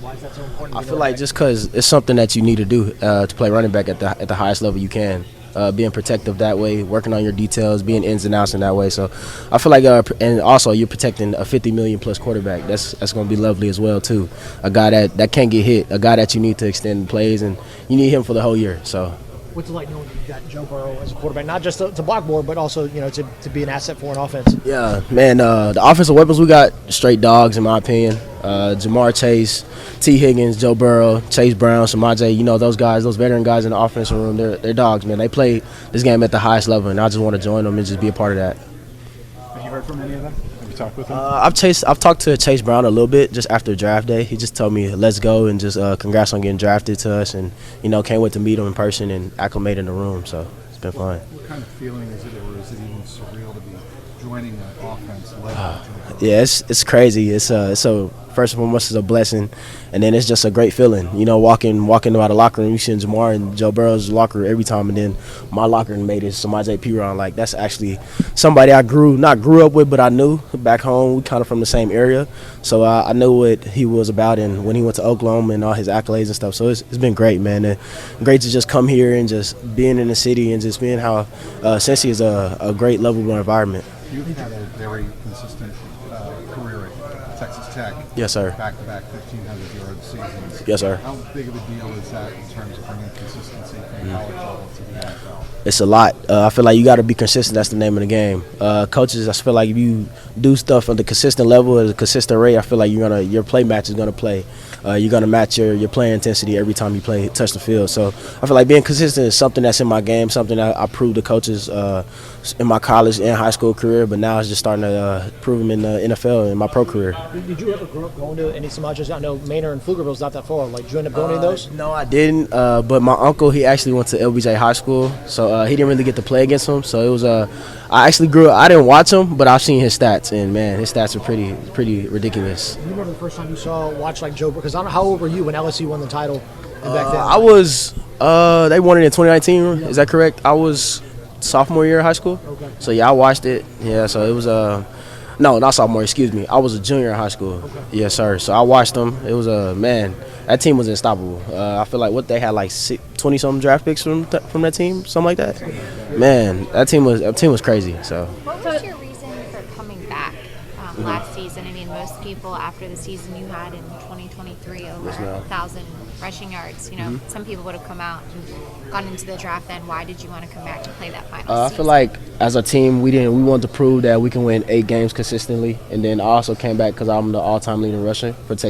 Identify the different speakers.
Speaker 1: Why is that so important?
Speaker 2: I feel like just because it's something that you need to do to play running back at the highest level you can. Being protective that way, working on your details, being ins and outs in that way. So I feel like, and also you're protecting a 50 million plus quarterback. That's going to be lovely as well too. A guy that can't get hit, a guy that you need to extend plays, and you need him for the whole year. So.
Speaker 1: What's it like knowing you got Joe Burrow as a quarterback, not just to block more, but also to be an asset for an offense?
Speaker 2: Yeah, man. The offensive weapons we got straight dogs in my opinion. Jamar Chase, T. Higgins, Joe Burrow, Chase Brown, Samaje. Those guys, those veteran guys in the offensive room. They're dogs, man. They play this game at the highest level, and I just want to join them and just be a part of that.
Speaker 3: Have you heard from any of them? Have you talked with them?
Speaker 2: I've talked to Chase Brown a little bit just after draft day. He just told me let's go and just congrats on getting drafted to us, and can't wait to meet him in person and acclimate in the room. So it's been fun.
Speaker 3: What kind of feeling is it, or is it even surreal to be joining an offense led by Joe Burrow?
Speaker 2: Yeah, it's crazy. It's first and foremost, it's a blessing, and then it's just a great feeling. Walking by the locker room, you see Jamar and Joe Burrow's locker room every time, and then my locker room mate is Samaje Perine. Like that's actually somebody I not grew up with, but I knew back home. We kind of from the same area, so I knew what he was about, and when he went to Oklahoma and all his accolades and stuff. So it's been great, man. And great to just come here and just being in the city and just being how Cincy is a great lovable environment.
Speaker 3: You've had a very consistent career at Texas Tech.
Speaker 2: Yes, sir.
Speaker 3: Back-to-back 1,500-yard seasons.
Speaker 2: Yes, sir.
Speaker 3: How big of a deal is that in terms of bringing consistency from college level to the NFL?
Speaker 2: It's a lot. I feel like you got to be consistent. That's the name of the game. Coaches, I feel like if you do stuff at the consistent level, at a consistent rate, I feel like your play match is gonna play. You're gonna match your play intensity every time you touch the field. So I feel like being consistent is something that's in my game, something that I proved to coaches in my college and high school career. But now it's just starting to prove them in the NFL in my pro career.
Speaker 1: Did you ever grow up going to any Samajes? I know Manor and Pflugerville's not that far. Like, did you end up going to those?
Speaker 2: No, I didn't. But my uncle, he actually went to LBJ High School, so he didn't really get to play against him. So it was I actually grew up. I didn't watch him, but I've seen his stats, and man, his stats are pretty ridiculous.
Speaker 1: Do you remember the first time you watched like Joe? Because I don't know how old were you when LSU won the title back then?
Speaker 2: I was. They won it in 2019. Is that correct? I was sophomore year of high school.
Speaker 1: Okay.
Speaker 2: So yeah, I watched it. Yeah, so it was no, not sophomore. Excuse me. I was a junior in high school.
Speaker 1: Okay.
Speaker 2: Yes, sir. So I watched them. It was man. That team was unstoppable. I feel like they had like 20-something draft picks from that team, something like that. Man, that team was crazy. So.
Speaker 4: What was your reason for coming back last season? I mean, most people after the season you had in 2023 over 1,000 rushing yards. Some people would have come out and gone into the draft then. Why did you want to come back to play that final season?
Speaker 2: I feel like as a team, we wanted to prove that we can win 8 games consistently, and then I also came back because I'm the all-time leading rusher for Texas.